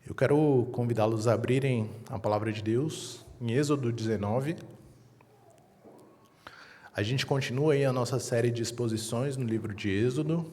Eu quero convidá-los a abrirem a palavra de Deus em Êxodo 19. A gente continua aí a nossa série de exposições no livro de Êxodo.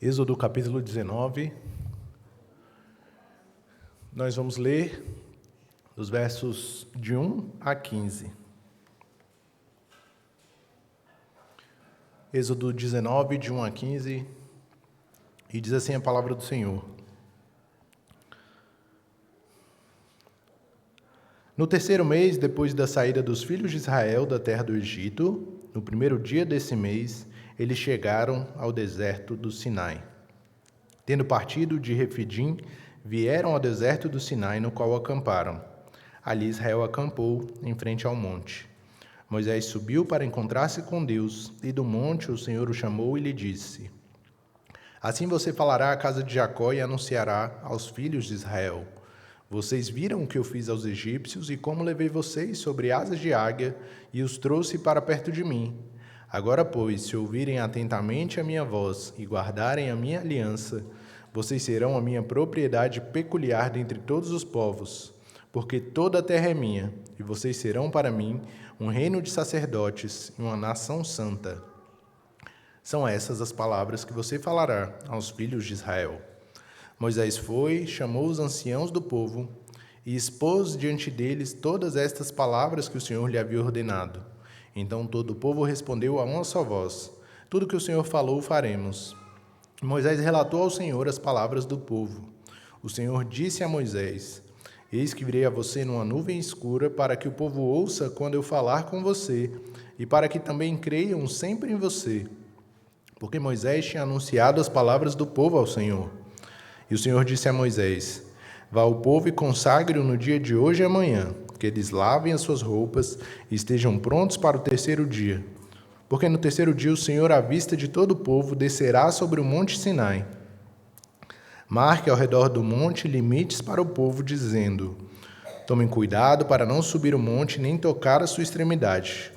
Êxodo capítulo 19, nós vamos ler os versos de 1 a 15. Êxodo 19, de 1 a 15, e diz assim a palavra do Senhor. No terceiro mês, depois da saída dos filhos de Israel da terra do Egito, no primeiro dia desse mês, eles chegaram ao deserto do Sinai. Tendo partido de Refidim, vieram ao deserto do Sinai, no qual acamparam. Ali Israel acampou, em frente ao monte. Moisés subiu para encontrar-se com Deus, e do monte o Senhor o chamou e lhe disse: Assim você falará à casa de Jacó e anunciará aos filhos de Israel: Vocês viram o que eu fiz aos egípcios e como levei vocês sobre asas de águia e os trouxe para perto de mim. Agora, pois, se ouvirem atentamente a minha voz e guardarem a minha aliança, vocês serão a minha propriedade peculiar dentre todos os povos, porque toda a terra é minha, e vocês serão para mim um reino de sacerdotes e uma nação santa. São essas as palavras que você falará aos filhos de Israel. Moisés foi, chamou os anciãos do povo e expôs diante deles todas estas palavras que o Senhor lhe havia ordenado. Então todo o povo respondeu a uma só voz: Tudo que o Senhor falou, faremos. Moisés relatou ao Senhor as palavras do povo. O Senhor disse a Moisés: Eis que virei a você numa nuvem escura, para que o povo ouça quando eu falar com você, e para que também creiam sempre em você. Porque Moisés tinha anunciado as palavras do povo ao Senhor. E o Senhor disse a Moisés: Vá ao povo e consagre-o no dia de hoje e amanhã, que eles lavem as suas roupas e estejam prontos para o terceiro dia. Porque no terceiro dia o Senhor, à vista de todo o povo, descerá sobre o monte Sinai. Marque ao redor do monte limites para o povo, dizendo: Tomem cuidado para não subir o monte nem tocar a sua extremidade.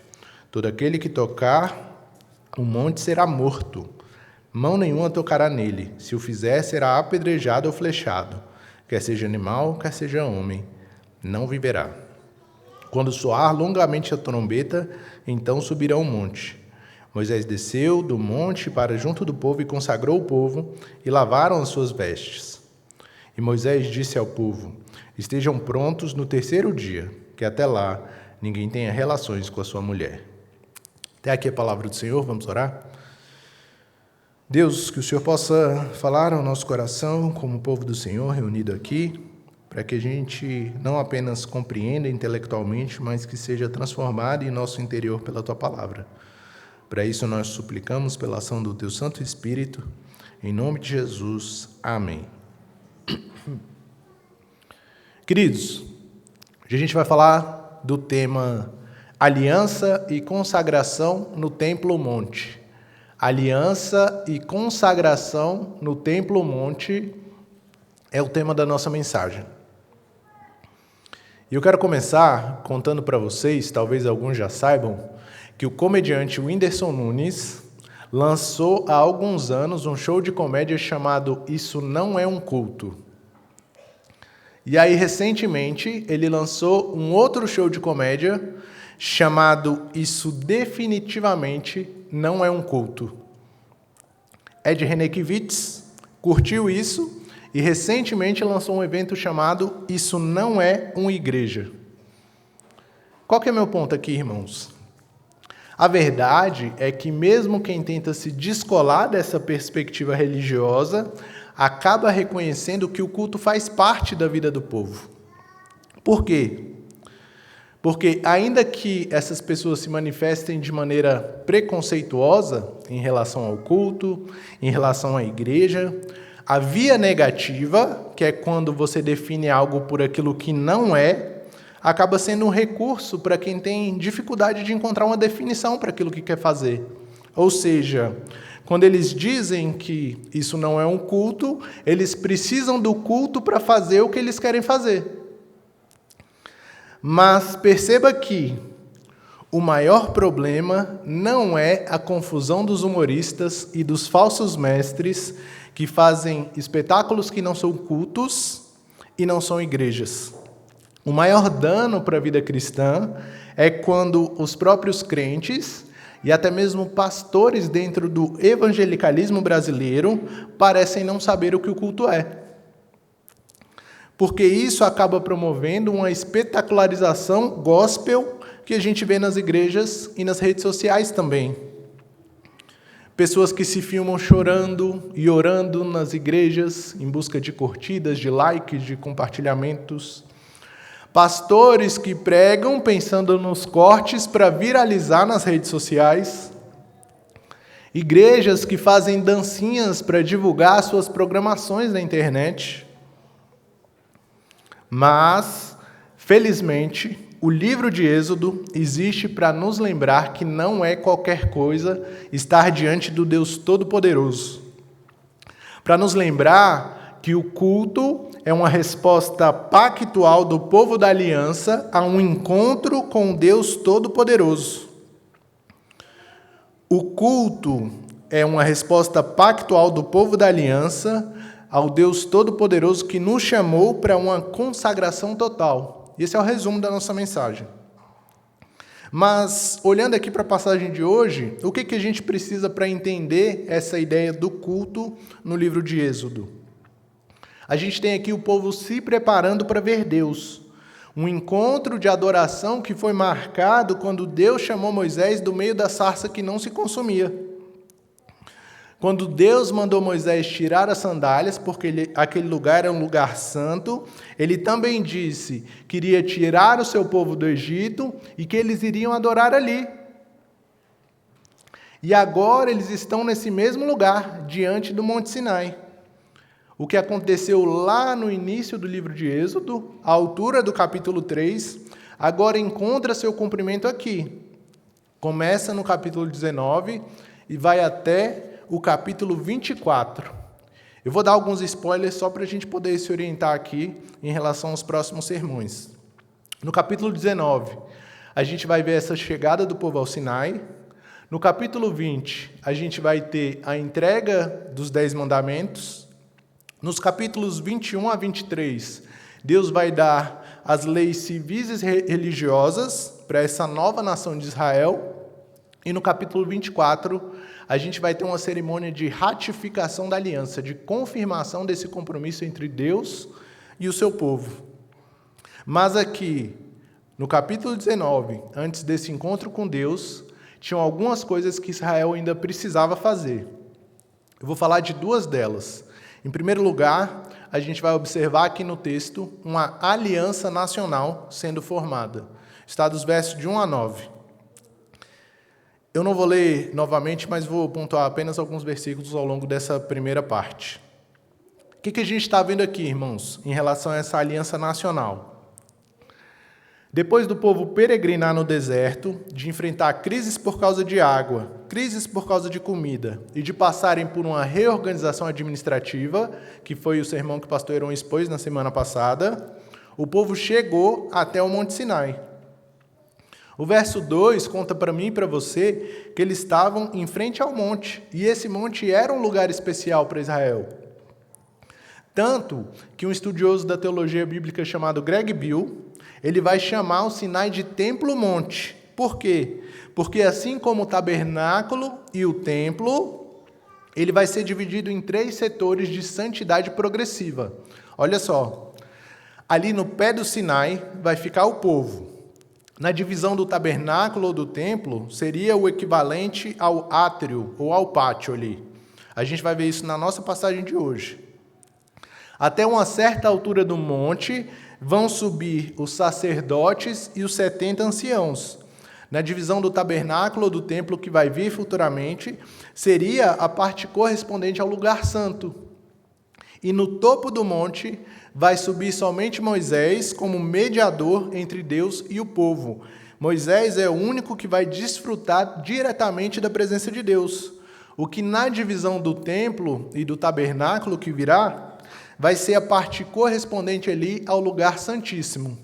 Todo aquele que tocar o monte será morto. Mão nenhuma tocará nele. Se o fizer, será apedrejado ou flechado. Quer seja animal, quer seja homem, não viverá. Quando soar longamente a trombeta, então subirá o monte. Moisés desceu do monte para junto do povo e consagrou o povo, e lavaram as suas vestes. E Moisés disse ao povo: Estejam prontos no terceiro dia, que até lá ninguém tenha relações com a sua mulher. Até aqui a palavra do Senhor, vamos orar? Deus, que o Senhor possa falar ao nosso coração como povo do Senhor reunido aqui, para que a gente não apenas compreenda intelectualmente, mas que seja transformado em nosso interior pela Tua palavra. Para isso nós suplicamos pela ação do Teu Santo Espírito, em nome de Jesus. Amém. Queridos, hoje a gente vai falar do tema Aliança e Consagração no Templo Monte. Aliança e consagração no Templo Monte é o tema da nossa mensagem. E eu quero começar contando para vocês, talvez alguns já saibam, que o comediante Whindersson Nunes lançou há alguns anos um show de comédia chamado Isso Não É um Culto. E aí, recentemente, ele lançou um outro show de comédia chamado Isso Definitivamente Não É um Culto. Ed Renekiewicz curtiu isso e recentemente lançou um evento chamado Isso Não É uma Igreja. Qual que é meu ponto aqui, irmãos? A verdade é que mesmo quem tenta se descolar dessa perspectiva religiosa acaba reconhecendo que o culto faz parte da vida do povo. Por quê? Porque ainda que essas pessoas se manifestem de maneira preconceituosa em relação ao culto, em relação à igreja, a via negativa, que é quando você define algo por aquilo que não é, acaba sendo um recurso para quem tem dificuldade de encontrar uma definição para aquilo que quer fazer. Ou seja, quando eles dizem que isso não é um culto, eles precisam do culto para fazer o que eles querem fazer. Mas perceba que o maior problema não é a confusão dos humoristas e dos falsos mestres que fazem espetáculos que não são cultos e não são igrejas. O maior dano para a vida cristã é quando os próprios crentes e até mesmo pastores dentro do evangelicalismo brasileiro parecem não saber o que o culto é. Porque isso acaba promovendo uma espetacularização gospel que a gente vê nas igrejas e nas redes sociais também. Pessoas que se filmam chorando e orando nas igrejas em busca de curtidas, de likes, de compartilhamentos. Pastores que pregam pensando nos cortes para viralizar nas redes sociais. Igrejas que fazem dancinhas para divulgar suas programações na internet. Mas, felizmente, o livro de Êxodo existe para nos lembrar que não é qualquer coisa estar diante do Deus Todo-Poderoso. Para nos lembrar que o culto é uma resposta pactual do povo da aliança a um encontro com o Deus Todo-Poderoso. O culto é uma resposta pactual do povo da aliança ao Deus Todo-Poderoso que nos chamou para uma consagração total. Esse é o resumo da nossa mensagem. Mas, olhando aqui para a passagem de hoje, o que a gente precisa para entender essa ideia do culto no livro de Êxodo? A gente tem aqui o povo se preparando para ver Deus. Um encontro de adoração que foi marcado quando Deus chamou Moisés do meio da sarça que não se consumia. Quando Deus mandou Moisés tirar as sandálias, porque aquele lugar era um lugar santo, ele também disse que iria tirar o seu povo do Egito e que eles iriam adorar ali. E agora eles estão nesse mesmo lugar, diante do Monte Sinai. O que aconteceu lá no início do livro de Êxodo, à altura do capítulo 3, agora encontra seu cumprimento aqui. Começa no capítulo 19 e vai até o capítulo 24. Eu vou dar alguns spoilers só para a gente poder se orientar aqui em relação aos próximos sermões. No capítulo 19, a gente vai ver essa chegada do povo ao Sinai. No capítulo 20, a gente vai ter a entrega dos 10 mandamentos. Nos capítulos 21 a 23, Deus vai dar as leis civis e religiosas para essa nova nação de Israel. E no capítulo 24, a gente vai ter uma cerimônia de ratificação da aliança, de confirmação desse compromisso entre Deus e o seu povo. Mas aqui, no capítulo 19, antes desse encontro com Deus, tinham algumas coisas que Israel ainda precisava fazer. Eu vou falar de duas delas. Em primeiro lugar, a gente vai observar aqui no texto uma aliança nacional sendo formada. Está dos versos de 1 a 9. Eu não vou ler novamente, mas vou pontuar apenas alguns versículos ao longo dessa primeira parte. O que a gente está vendo aqui, irmãos, em relação a essa aliança nacional? Depois do povo peregrinar no deserto, de enfrentar crises por causa de água, crises por causa de comida, e de passarem por uma reorganização administrativa, que foi o sermão que o pastor Heron expôs na semana passada, o povo chegou até o Monte Sinai. O verso 2 conta para mim e para você que eles estavam em frente ao monte, e esse monte era um lugar especial para Israel. Tanto que um estudioso da teologia bíblica chamado Greg Bill, ele vai chamar o Sinai de templo-monte. Por quê? Porque assim como o tabernáculo e o templo, ele vai ser dividido em 3 setores de santidade progressiva. Olha só, ali no pé do Sinai vai ficar o povo. Na divisão do tabernáculo ou do templo, seria o equivalente ao átrio ou ao pátio ali. A gente vai ver isso na nossa passagem de hoje. Até uma certa altura do monte, vão subir os sacerdotes e os 70 anciãos. Na divisão do tabernáculo ou do templo que vai vir futuramente, seria a parte correspondente ao lugar santo. E no topo do monte vai subir somente Moisés como mediador entre Deus e o povo. Moisés é o único que vai desfrutar diretamente da presença de Deus. O que na divisão do templo e do tabernáculo que virá, vai ser a parte correspondente ali ao lugar santíssimo.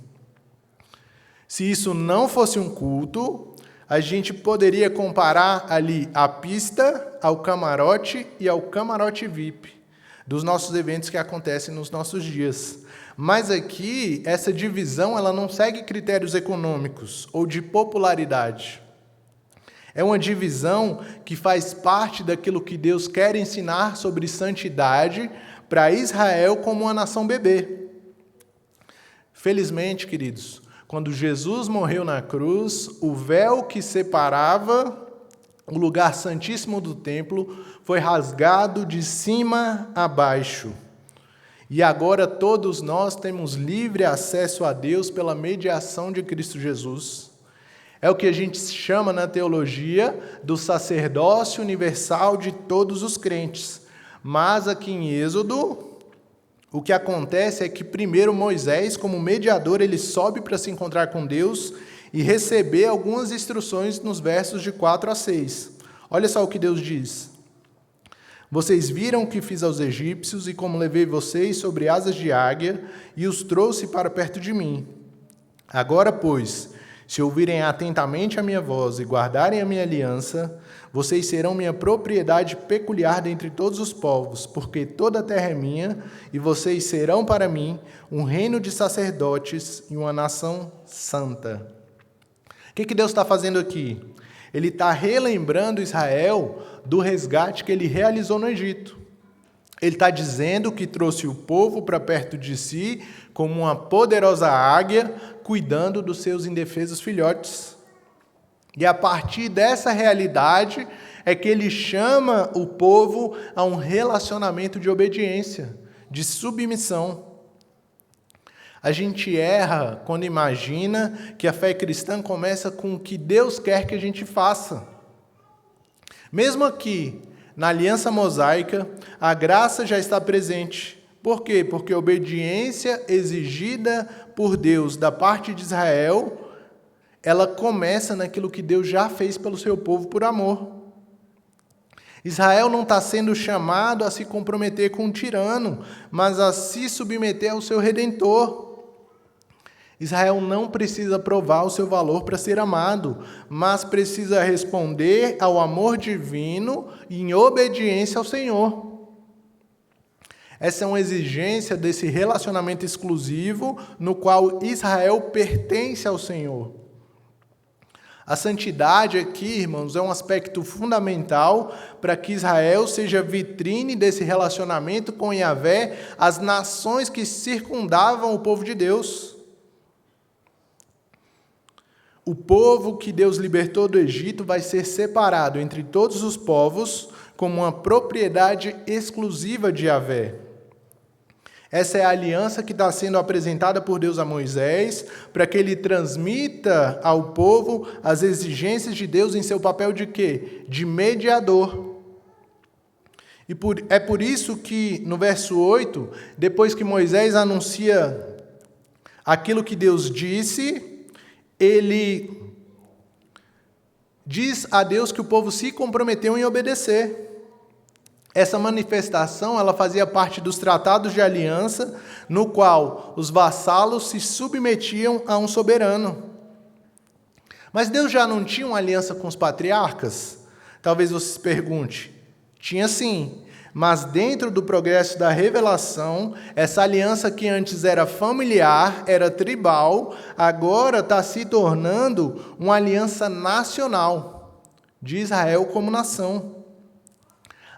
Se isso não fosse um culto, a gente poderia comparar ali a pista ao camarote e ao camarote VIP dos nossos eventos que acontecem nos nossos dias. Mas aqui, essa divisão ela não segue critérios econômicos ou de popularidade. É uma divisão que faz parte daquilo que Deus quer ensinar sobre santidade para Israel como uma nação bebê. Felizmente, queridos, quando Jesus morreu na cruz, o véu que separava o lugar santíssimo do templo foi rasgado de cima a baixo. E agora todos nós temos livre acesso a Deus pela mediação de Cristo Jesus. É o que a gente chama na teologia do sacerdócio universal de todos os crentes. Mas aqui em Êxodo, o que acontece é que primeiro Moisés, como mediador, ele sobe para se encontrar com Deus e receber algumas instruções nos versos de 4 a 6. Olha só o que Deus diz. Vocês viram o que fiz aos egípcios e como levei vocês sobre asas de águia e os trouxe para perto de mim. Agora, pois, se ouvirem atentamente a minha voz e guardarem a minha aliança, vocês serão minha propriedade peculiar dentre todos os povos, porque toda a terra é minha, e vocês serão para mim um reino de sacerdotes e uma nação santa. O que Deus está fazendo aqui? Ele está relembrando Israel do resgate que ele realizou no Egito. Ele está dizendo que trouxe o povo para perto de si como uma poderosa águia, cuidando dos seus indefesos filhotes. E a partir dessa realidade é que ele chama o povo a um relacionamento de obediência, de submissão. A gente erra quando imagina que a fé cristã começa com o que Deus quer que a gente faça. Mesmo aqui, na aliança mosaica, a graça já está presente. Por quê? Porque a obediência exigida por Deus da parte de Israel, ela começa naquilo que Deus já fez pelo seu povo por amor. Israel não está sendo chamado a se comprometer com um tirano, mas a se submeter ao seu Redentor. Israel não precisa provar o seu valor para ser amado, mas precisa responder ao amor divino em obediência ao Senhor. Essa é uma exigência desse relacionamento exclusivo no qual Israel pertence ao Senhor. A santidade aqui, irmãos, é um aspecto fundamental para que Israel seja vitrine desse relacionamento com Yahvé, as nações que circundavam o povo de Deus. O povo que Deus libertou do Egito vai ser separado entre todos os povos como uma propriedade exclusiva de Yahvé. Essa é a aliança que está sendo apresentada por Deus a Moisés, para que ele transmita ao povo as exigências de Deus em seu papel de quê? De mediador. É por isso que, no verso 8, depois que Moisés anuncia aquilo que Deus disse, ele diz a Deus que o povo se comprometeu em obedecer. Essa manifestação ela fazia parte dos tratados de aliança, no qual os vassalos se submetiam a um soberano. Mas Deus já não tinha uma aliança com os patriarcas? Talvez você se pergunte. Tinha sim, mas dentro do progresso da revelação, essa aliança que antes era familiar, era tribal, agora está se tornando uma aliança nacional, de Israel como nação.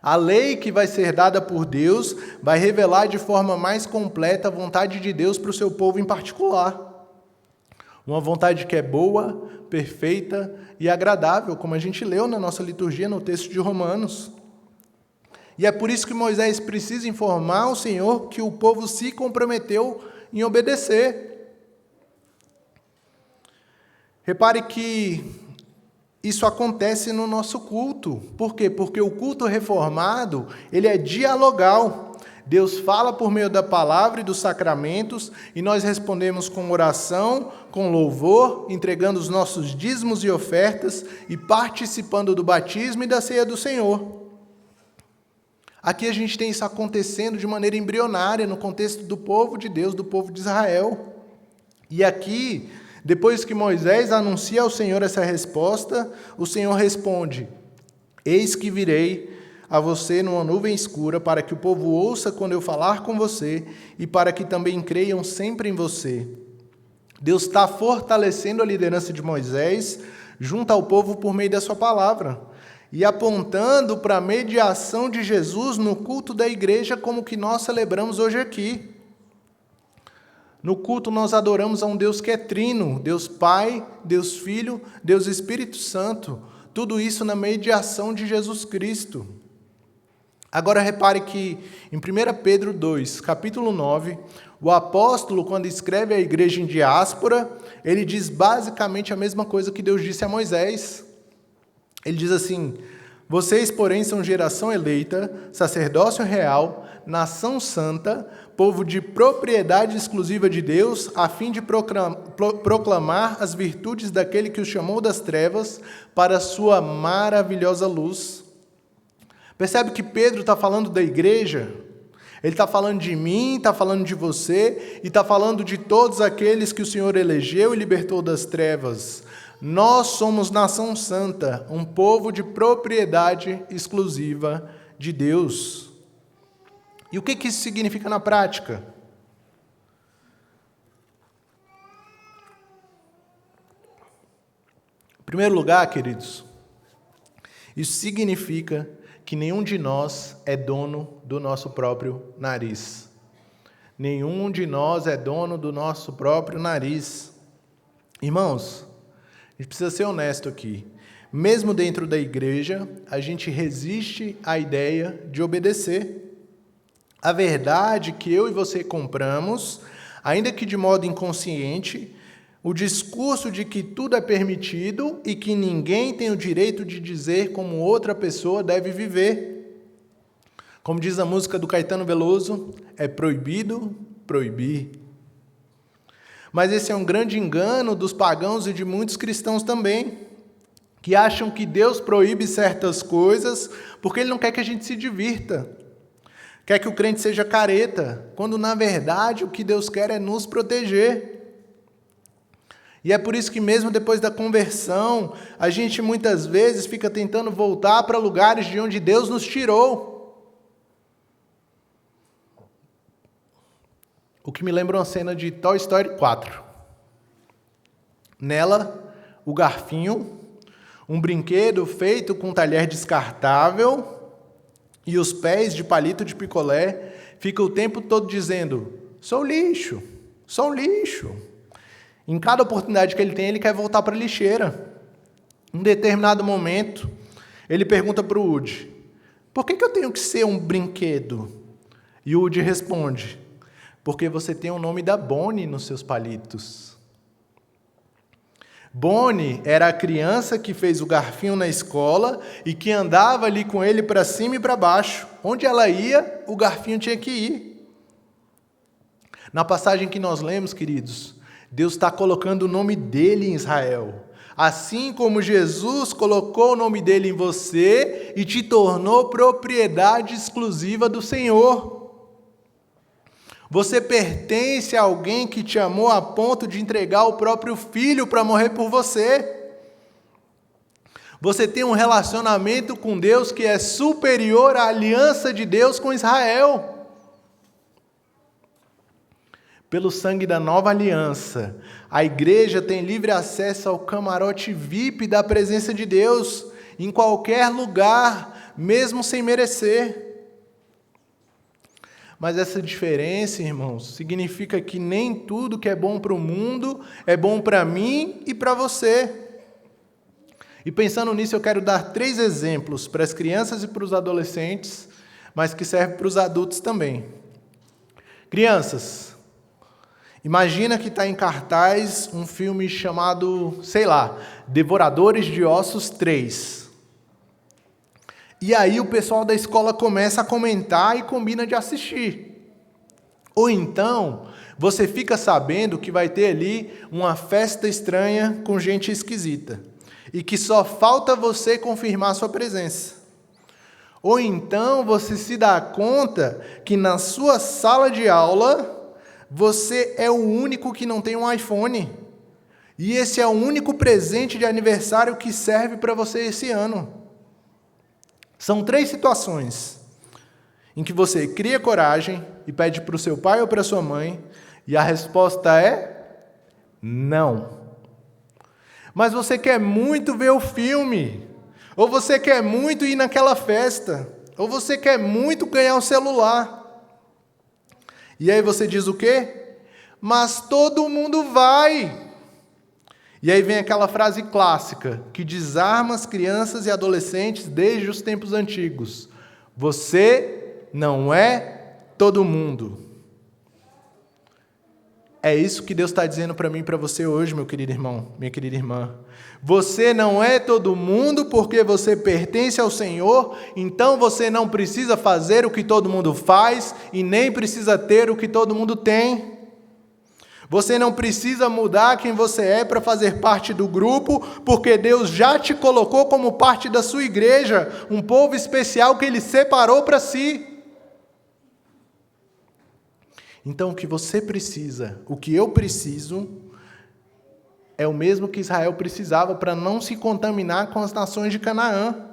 A lei que vai ser dada por Deus vai revelar de forma mais completa a vontade de Deus para o seu povo em particular. Uma vontade que é boa, perfeita e agradável, como a gente leu na nossa liturgia no texto de Romanos. E é por isso que Moisés precisa informar ao Senhor que o povo se comprometeu em obedecer. Repare que isso acontece no nosso culto. Por quê? Porque o culto reformado, ele é dialogal. Deus fala por meio da palavra e dos sacramentos, e nós respondemos com oração, com louvor, entregando os nossos dízimos e ofertas e participando do batismo e da ceia do Senhor. Aqui a gente tem isso acontecendo de maneira embrionária, no contexto do povo de Deus, do povo de Israel. E aqui, depois que Moisés anuncia ao Senhor essa resposta, o Senhor responde: eis que virei a você numa nuvem escura, para que o povo ouça quando eu falar com você, e para que também creiam sempre em você. Deus está fortalecendo a liderança de Moisés junto ao povo por meio da sua palavra, e apontando para a mediação de Jesus no culto da igreja, como que nós celebramos hoje aqui. No culto nós adoramos a um Deus que é trino, Deus Pai, Deus Filho, Deus Espírito Santo, tudo isso na mediação de Jesus Cristo. Agora repare que em 1 Pedro 2, capítulo 9, o apóstolo, quando escreve à igreja em diáspora, ele diz basicamente a mesma coisa que Deus disse a Moisés. Ele diz assim: vocês, porém, são geração eleita, sacerdócio real, nação santa, povo de propriedade exclusiva de Deus, a fim de proclamar as virtudes daquele que os chamou das trevas para a sua maravilhosa luz. Percebe que Pedro está falando da igreja? Ele está falando de mim, está falando de você, e está falando de todos aqueles que o Senhor elegeu e libertou das trevas. Nós somos nação santa, um povo de propriedade exclusiva de Deus. E o que isso significa na prática? Em primeiro lugar, queridos, isso significa que nenhum de nós é dono do nosso próprio nariz. Nenhum de nós é dono do nosso próprio nariz. Irmãos, a gente precisa ser honesto aqui. Mesmo dentro da igreja, a gente resiste à ideia de obedecer. A verdade que eu e você compramos, ainda que de modo inconsciente, o discurso de que tudo é permitido e que ninguém tem o direito de dizer como outra pessoa deve viver. Como diz a música do Caetano Veloso, é proibido proibir. Mas esse é um grande engano dos pagãos e de muitos cristãos também, que acham que Deus proíbe certas coisas porque Ele não quer que a gente se divirta, quer que o crente seja careta, quando na verdade o que Deus quer é nos proteger. E é por isso que mesmo depois da conversão, a gente muitas vezes fica tentando voltar para lugares de onde Deus nos tirou. O que me lembra uma cena de Toy Story 4. Nela, o garfinho, um brinquedo feito com talher descartável, e os pés de palito de picolé, fica o tempo todo dizendo: sou lixo, sou um lixo. Em cada oportunidade que ele tem, ele quer voltar para a lixeira. Em um determinado momento, ele pergunta para o Woody: por que eu tenho que ser um brinquedo? E o Woody responde: porque você tem o nome da Bonnie nos seus palitos. Bonnie era a criança que fez o garfinho na escola e que andava ali com ele para cima e para baixo. Onde ela ia, o garfinho tinha que ir. Na passagem que nós lemos, queridos, Deus está colocando o nome dele em Israel. Assim como Jesus colocou o nome dele em você e te tornou propriedade exclusiva do Senhor. Você pertence a alguém que te amou a ponto de entregar o próprio filho para morrer por você. Você tem um relacionamento com Deus que é superior à aliança de Deus com Israel. Pelo sangue da nova aliança, a igreja tem livre acesso ao camarote VIP da presença de Deus, em qualquer lugar, mesmo sem merecer. Mas essa diferença, irmãos, significa que nem tudo que é bom para o mundo é bom para mim e para você. E pensando nisso, eu quero dar 3 exemplos para as crianças e para os adolescentes, mas que servem para os adultos também. Crianças, imagina que está em cartaz um filme chamado, sei lá, Devoradores de Ossos 3. E aí o pessoal da escola começa a comentar e combina de assistir. Ou então, você fica sabendo que vai ter ali uma festa estranha com gente esquisita. E que só falta você confirmar sua presença. Ou então você se dá conta que na sua sala de aula, você é o único que não tem um iPhone. E esse é o único presente de aniversário que serve para você esse ano. São 3 situações em que você cria coragem e pede para o seu pai ou para a sua mãe, e a resposta é não. Mas você quer muito ver o filme, ou você quer muito ir naquela festa, ou você quer muito ganhar um celular. E aí você diz o quê? Mas todo mundo vai. E aí vem aquela frase clássica, que desarma as crianças e adolescentes desde os tempos antigos. Você não é todo mundo. É isso que Deus está dizendo para mim e para você hoje, meu querido irmão, minha querida irmã. Você não é todo mundo porque você pertence ao Senhor, então você não precisa fazer o que todo mundo faz e nem precisa ter o que todo mundo tem. Você não precisa mudar quem você é para fazer parte do grupo, porque Deus já te colocou como parte da sua igreja, um povo especial que Ele separou para si. Então, o que você precisa, o que eu preciso, é o mesmo que Israel precisava para não se contaminar com as nações de Canaã.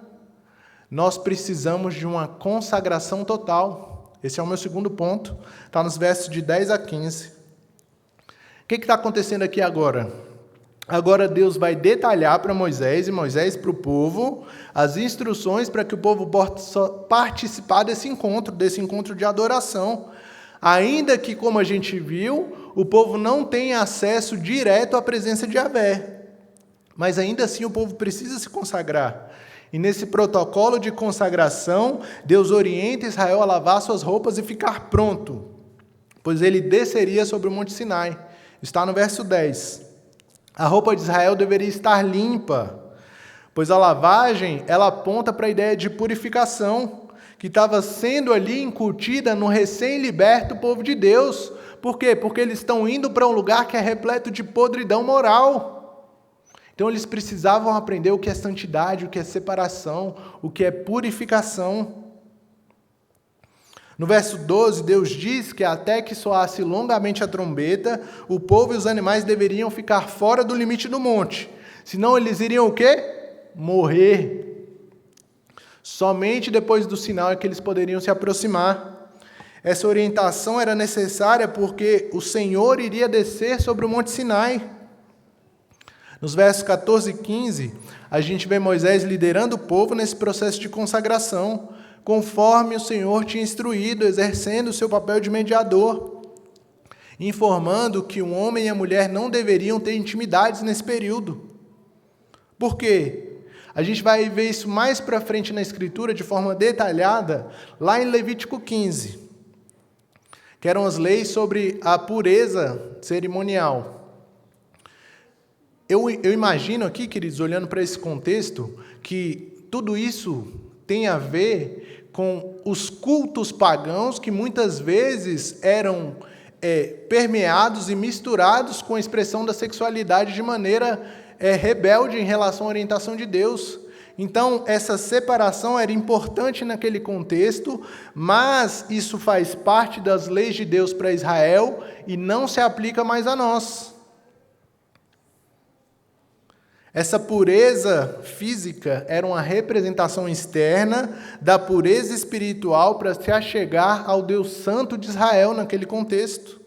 Nós precisamos de uma consagração total. Esse é o meu segundo ponto. Está nos versos de 10 a 15. O que está acontecendo aqui agora? Agora Deus vai detalhar para Moisés e Moisés para o povo as instruções para que o povo possa participar desse encontro de adoração. Ainda que, como a gente viu, o povo não tem acesso direto à presença de Yahvé. Mas ainda assim o povo precisa se consagrar. E nesse protocolo de consagração, Deus orienta Israel a lavar suas roupas e ficar pronto, pois ele desceria sobre o Monte Sinai. Está no verso 10. A roupa de Israel deveria estar limpa, pois a lavagem ela aponta para a ideia de purificação, que estava sendo ali incutida no recém-liberto povo de Deus. Por quê? Porque eles estão indo para um lugar que é repleto de podridão moral. Então eles precisavam aprender o que é santidade, o que é separação, o que é purificação. No verso 12, Deus diz que até que soasse longamente a trombeta, o povo e os animais deveriam ficar fora do limite do monte. Senão eles iriam o quê? Morrer. Somente depois do sinal é que eles poderiam se aproximar. Essa orientação era necessária porque o Senhor iria descer sobre o Monte Sinai. Nos versos 14 e 15, a gente vê Moisés liderando o povo nesse processo de consagração, conforme o Senhor tinha instruído, exercendo o seu papel de mediador, informando que o homem e a mulher não deveriam ter intimidades nesse período. Por quê? A gente vai ver isso mais para frente na Escritura, de forma detalhada, lá em Levítico 15, que eram as leis sobre a pureza cerimonial. Eu imagino aqui, queridos, olhando para esse contexto, que tudo isso tem a ver com os cultos pagãos que muitas vezes eram permeados e misturados com a expressão da sexualidade de maneira rebelde em relação à orientação de Deus. Então, essa separação era importante naquele contexto, mas isso faz parte das leis de Deus para Israel e não se aplica mais a nós. Essa pureza física era uma representação externa da pureza espiritual para se achegar ao Deus Santo de Israel naquele contexto.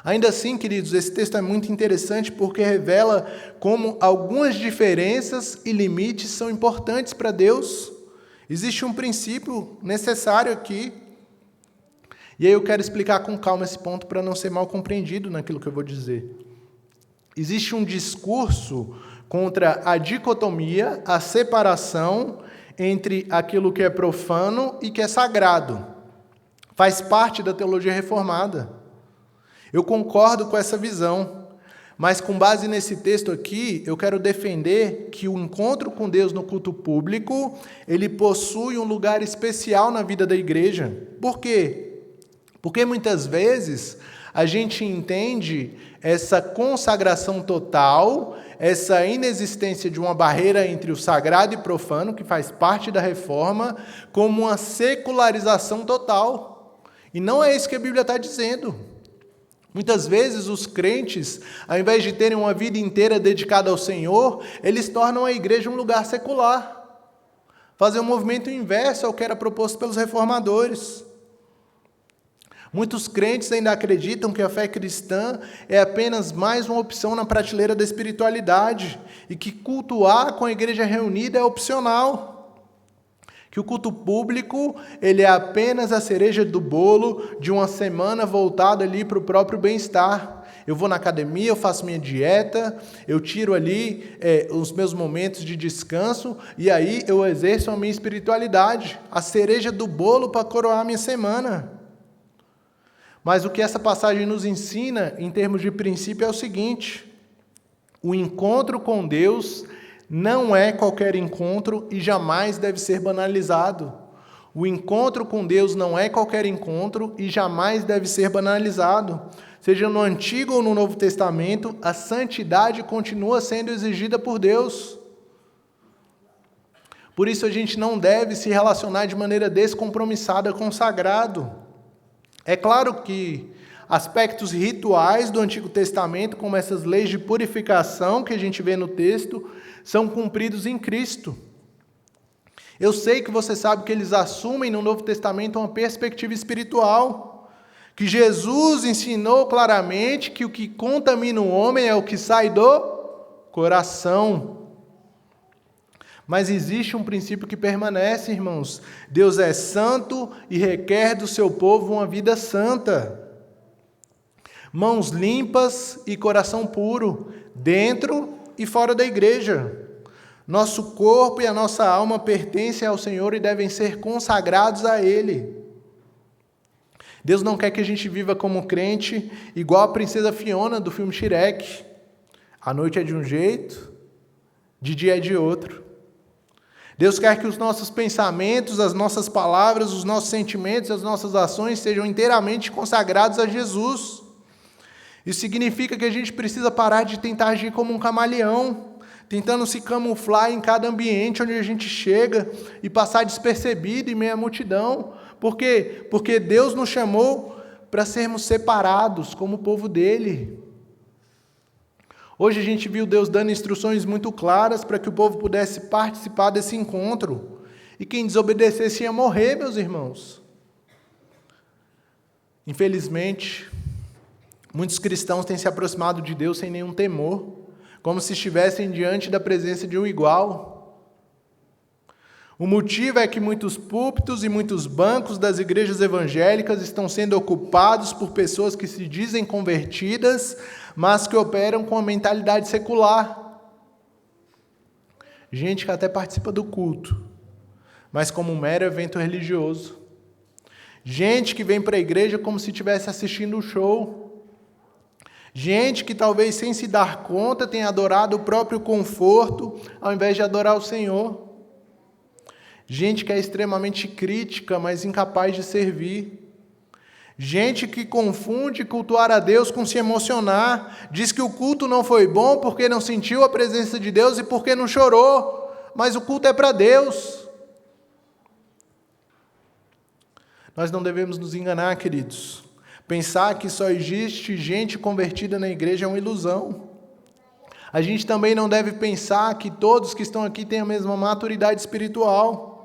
Ainda assim, queridos, esse texto é muito interessante porque revela como algumas diferenças e limites são importantes para Deus. Existe um princípio necessário aqui. E aí eu quero explicar com calma esse ponto para não ser mal compreendido naquilo que eu vou dizer. Existe um discurso contra a dicotomia, a separação entre aquilo que é profano e que é sagrado. Faz parte da teologia reformada. Eu concordo com essa visão, Mas com base nesse texto aqui, eu quero defender que o encontro com Deus no culto público, ele possui um lugar especial na vida da igreja. Por quê? Porque muitas vezes a gente entende essa consagração total, essa inexistência de uma barreira entre o sagrado e profano, que faz parte da reforma, como uma secularização total. E não é isso que a Bíblia está dizendo. Muitas vezes os crentes, ao invés de terem uma vida inteira dedicada ao Senhor, eles tornam a igreja um lugar secular. Fazem um movimento inverso ao que era proposto pelos reformadores. Muitos crentes ainda acreditam que a fé cristã é apenas mais uma opção na prateleira da espiritualidade e que cultuar com a igreja reunida é opcional. Que o culto público ele é apenas a cereja do bolo de uma semana voltada ali para o próprio bem-estar. Eu vou na academia, eu faço minha dieta, eu tiro ali os meus momentos de descanso e aí eu exerço a minha espiritualidade, a cereja do bolo para coroar a minha semana. Mas o que essa passagem nos ensina, em termos de princípio, é o seguinte: o encontro com Deus não é qualquer encontro e jamais deve ser banalizado. O encontro com Deus não é qualquer encontro e jamais deve ser banalizado. Seja no Antigo ou no Novo Testamento, a santidade continua sendo exigida por Deus. Por isso a gente não deve se relacionar de maneira descompromissada com o sagrado. É claro que aspectos rituais do Antigo Testamento, como essas leis de purificação que a gente vê no texto, são cumpridos em Cristo. Eu sei que você sabe que eles assumem no Novo Testamento uma perspectiva espiritual, que Jesus ensinou claramente que o que contamina o homem é o que sai do coração. Mas existe um princípio que permanece, irmãos. Deus é santo e requer do seu povo uma vida santa. Mãos limpas e coração puro, dentro e fora da igreja. Nosso corpo e a nossa alma pertencem ao Senhor e devem ser consagrados a Ele. Deus não quer que a gente viva como crente igual a princesa Fiona do filme Shrek. A noite é de um jeito, de dia é de outro. Deus quer que os nossos pensamentos, as nossas palavras, os nossos sentimentos, as nossas ações sejam inteiramente consagrados a Jesus. Isso significa que a gente precisa parar de tentar agir como um camaleão, tentando se camuflar em cada ambiente onde a gente chega e passar despercebido em meio à multidão. Por quê? Porque Deus nos chamou para sermos separados como povo dele. Hoje a gente viu Deus dando instruções muito claras para que o povo pudesse participar desse encontro. E quem desobedecesse ia morrer, meus irmãos. Infelizmente, muitos cristãos têm se aproximado de Deus sem nenhum temor, como se estivessem diante da presença de um igual. O motivo é que muitos púlpitos e muitos bancos das igrejas evangélicas estão sendo ocupados por pessoas que se dizem convertidas, mas que operam com a mentalidade secular. Gente que até participa do culto, mas como um mero evento religioso. Gente que vem para a igreja como se estivesse assistindo um show. Gente que talvez sem se dar conta tenha adorado o próprio conforto ao invés de adorar o Senhor. Gente que é extremamente crítica, mas incapaz de servir. Gente que confunde cultuar a Deus com se emocionar. Diz que o culto não foi bom porque não sentiu a presença de Deus e porque não chorou. Mas o culto é para Deus. Nós não devemos nos enganar, queridos. Pensar que só existe gente convertida na igreja é uma ilusão. A gente também não deve pensar que todos que estão aqui têm a mesma maturidade espiritual.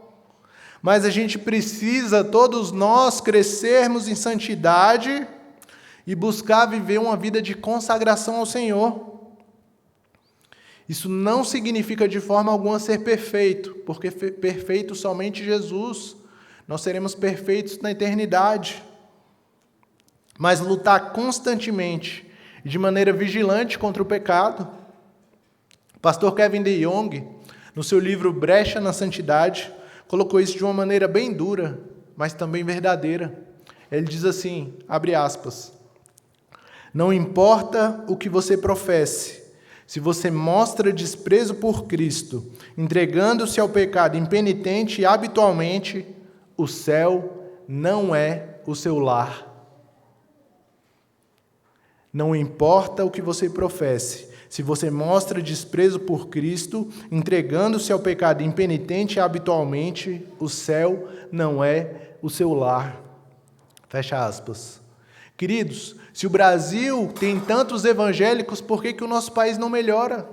Mas a gente precisa, todos nós, crescermos em santidade e buscar viver uma vida de consagração ao Senhor. Isso não significa de forma alguma ser perfeito, porque perfeito somente Jesus. Nós seremos perfeitos na eternidade. Mas lutar constantemente, de maneira vigilante contra o pecado. O pastor Kevin DeYoung, no seu livro Brecha na Santidade, colocou isso de uma maneira bem dura, mas também verdadeira. Ele diz assim, abre aspas, Não importa o que você professe, se você mostra desprezo por Cristo, entregando-se ao pecado impenitente e habitualmente, o céu não é o seu lar. Não importa o que você professe, se você mostra desprezo por Cristo, entregando-se ao pecado impenitente e habitualmente, o céu não é o seu lar. Fecha aspas. Queridos, se o Brasil tem tantos evangélicos, por que o nosso país não melhora?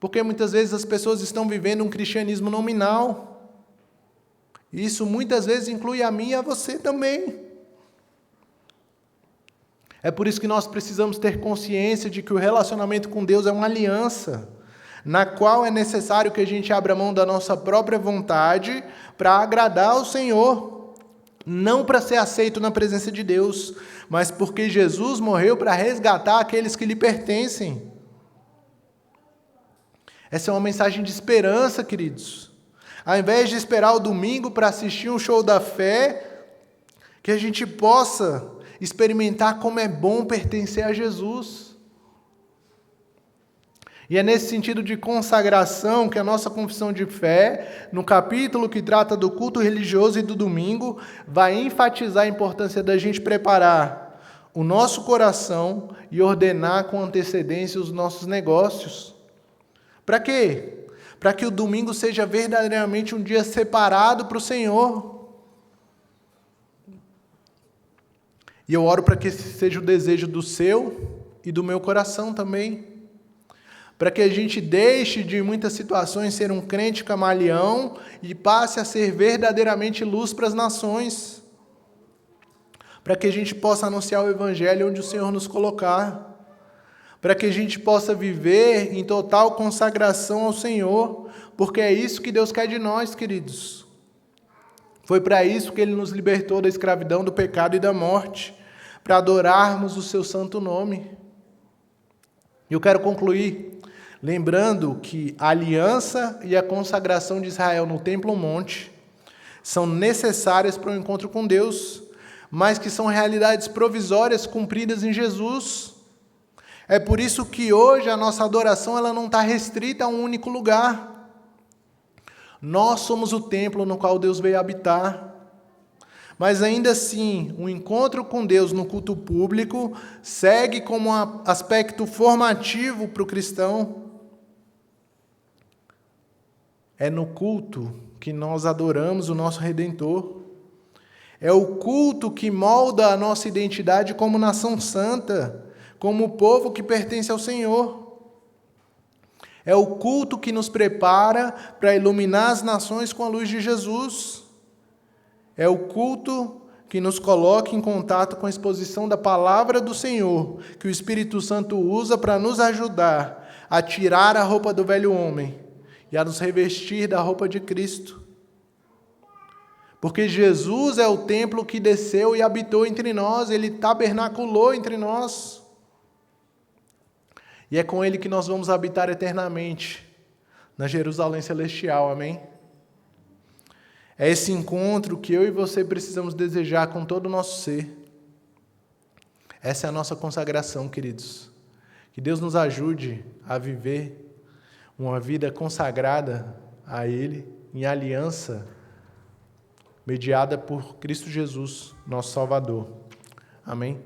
Porque muitas vezes as pessoas estão vivendo um cristianismo nominal. Isso muitas vezes inclui a mim e a você também. É por isso que nós precisamos ter consciência de que o relacionamento com Deus é uma aliança, na qual é necessário que a gente abra mão da nossa própria vontade para agradar ao Senhor, não para ser aceito na presença de Deus, mas porque Jesus morreu para resgatar aqueles que lhe pertencem. Essa é uma mensagem de esperança, queridos. Ao invés de esperar o domingo para assistir um show da fé, que a gente possa experimentar como é bom pertencer a Jesus. E é nesse sentido de consagração que a nossa confissão de fé, no capítulo que trata do culto religioso e do domingo, vai enfatizar a importância da gente preparar o nosso coração e ordenar com antecedência os nossos negócios. Para quê? Para que o domingo seja verdadeiramente um dia separado para o Senhor. E eu oro para que esse seja o desejo do seu e do meu coração também. Para que a gente deixe de, em muitas situações, ser um crente camaleão e passe a ser verdadeiramente luz para as nações. Para que a gente possa anunciar o Evangelho onde o Senhor nos colocar. Para que a gente possa viver em total consagração ao Senhor, porque é isso que Deus quer de nós, queridos. Foi para isso que Ele nos libertou da escravidão, do pecado e da morte, para adorarmos o Seu santo nome. E eu quero concluir lembrando que a aliança e a consagração de Israel no Templo Monte são necessárias para o encontro com Deus, mas que são realidades provisórias cumpridas em Jesus. É por isso que hoje a nossa adoração ela não está restrita a um único lugar. Nós somos o templo no qual Deus veio habitar. Mas ainda assim, o encontro com Deus no culto público segue como um aspecto formativo para o cristão. É no culto que nós adoramos o nosso Redentor. É o culto que molda a nossa identidade como nação santa, como povo que pertence ao Senhor. É o culto que nos prepara para iluminar as nações com a luz de Jesus. É o culto que nos coloca em contato com a exposição da palavra do Senhor, que o Espírito Santo usa para nos ajudar a tirar a roupa do velho homem e a nos revestir da roupa de Cristo. Porque Jesus é o templo que desceu e habitou entre nós, Ele tabernaculou entre nós. E é com Ele que nós vamos habitar eternamente, na Jerusalém Celestial, amém? É esse encontro que eu e você precisamos desejar com todo o nosso ser. Essa é a nossa consagração, queridos. Que Deus nos ajude a viver uma vida consagrada a Ele, em aliança, mediada por Cristo Jesus, nosso Salvador. Amém?